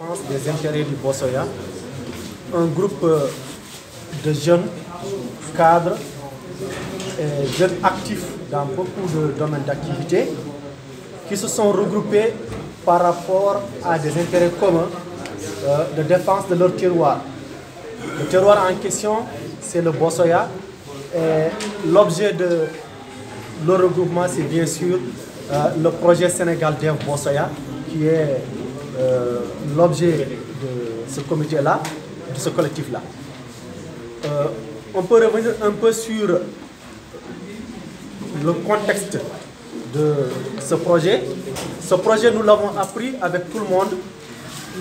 défense des intérêts du Bossoya, un groupe de jeunes cadres et jeunes actifs dans beaucoup de domaines d'activité qui se sont regroupés par rapport à des intérêts communs de défense de leur terroir. Le terroir en question, c'est le Bossoya. L'objet de leur regroupement, c'est bien sûr le projet Sénégal Dev Bossoya, qui est l'objet de ce comité-là, de ce collectif-là. On peut revenir un peu sur le contexte de ce projet. Ce projet, nous l'avons appris avec tout le monde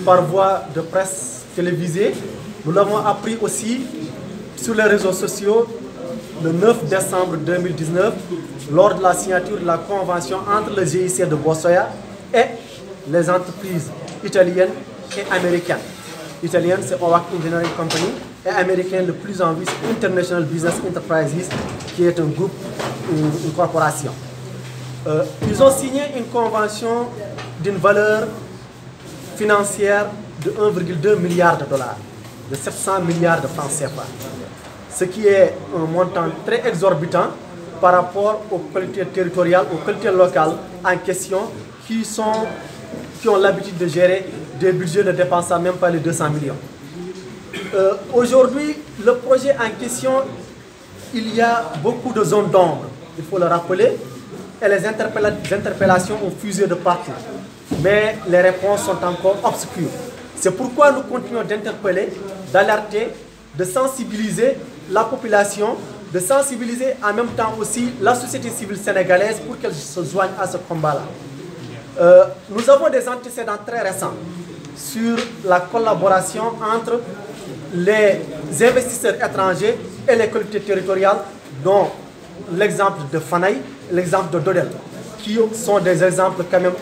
par voie de presse télévisée. Nous l'avons appris aussi sur les réseaux sociaux le 9 décembre 2019 lors de la signature de la convention entre le GIC de Bossoya et les entreprises italiennes et américaines. Italienne, c'est OWAC Engineering Company, et américain, le plus en vue, International Business Enterprises, qui est un groupe, une corporation. Ils ont signé une convention d'une valeur financière de 1,2 milliard de dollars, de 700 milliards de francs CFA. Ce qui est un montant très exorbitant par rapport aux collectivités territoriales, aux collectivités locales en question qui ont l'habitude de gérer des budgets ne dépensant même pas les 200 millions. Aujourd'hui, le projet en question, il y a beaucoup de zones d'ombre, il faut le rappeler, et les interpellations ont fusé de partout. Mais les réponses sont encore obscures. C'est pourquoi nous continuons d'interpeller, d'alerter, de sensibiliser la population, de sensibiliser en même temps aussi la société civile sénégalaise pour qu'elle se joigne à ce combat-là. Nous avons des antécédents très récents sur la collaboration entre les investisseurs étrangers et les collectivités territoriales, dont l'exemple de Fanaï, l'exemple de Dodel, qui sont des exemples quand même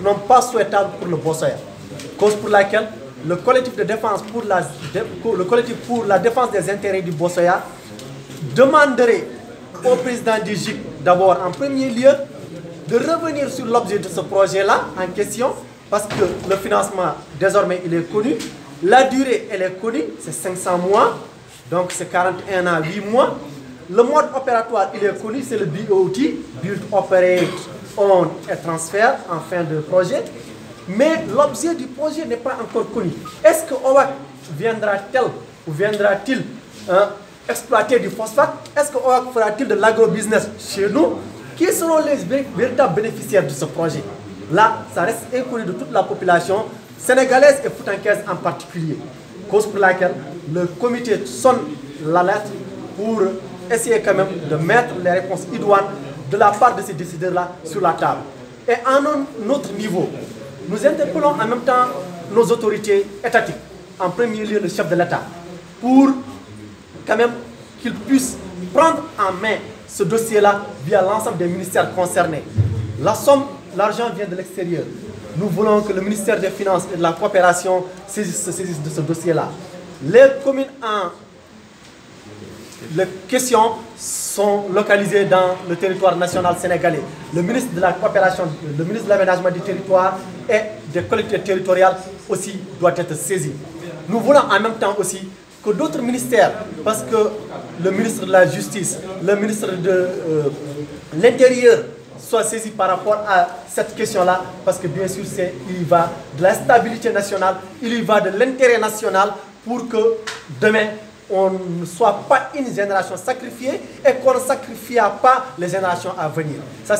non pas souhaitables pour le Bossoya. Cause pour laquelle le collectif de défense pour la défense des intérêts du Bossoya demanderait au président du GIC d'abord en premier lieu de revenir sur l'objet de ce projet-là en question, parce que le financement désormais il est connu, la durée elle est connue, c'est 500 mois, donc c'est 41 ans, 8 mois. Le mode opératoire il est connu, c'est le BOT, Build, Operate, Own et Transfer en fin de projet. Mais l'objet du projet n'est pas encore connu. Est-ce que OWAC viendra-t-elle ou viendra-t-il exploiter du phosphate? Est-ce que OWAC fera-t-il de l'agrobusiness chez nous? Qui seront les véritables bénéficiaires de ce projet? Là, ça reste inconnu de toute la population sénégalaise et foutancaise en particulier. Cause pour laquelle le comité sonne l'alerte pour essayer quand même de mettre les réponses idoines de la part de ces décideurs-là sur la table. Et à un autre niveau, nous interpellons en même temps nos autorités étatiques, en premier lieu le chef de l'État, pour quand même qu'il puisse prendre en main ce dossier-là via l'ensemble des ministères concernés. L'argent vient de l'extérieur. Nous voulons que le ministère des Finances et de la Coopération se saisisse de ce dossier-là. Les communes en question sont localisées dans le territoire national sénégalais. Le ministre de la Coopération, le ministre de l'Aménagement du territoire et des collectivités territoriales aussi doit être saisi. Nous voulons en même temps aussi que d'autres ministères, parce que le ministre de la Justice, le ministre de l'Intérieur soient saisis par rapport à cette question-là, parce que bien sûr il y va de la stabilité nationale, il y va de l'intérêt national pour que demain on ne soit pas une génération sacrifiée et qu'on ne sacrifie pas les générations à venir. Ça,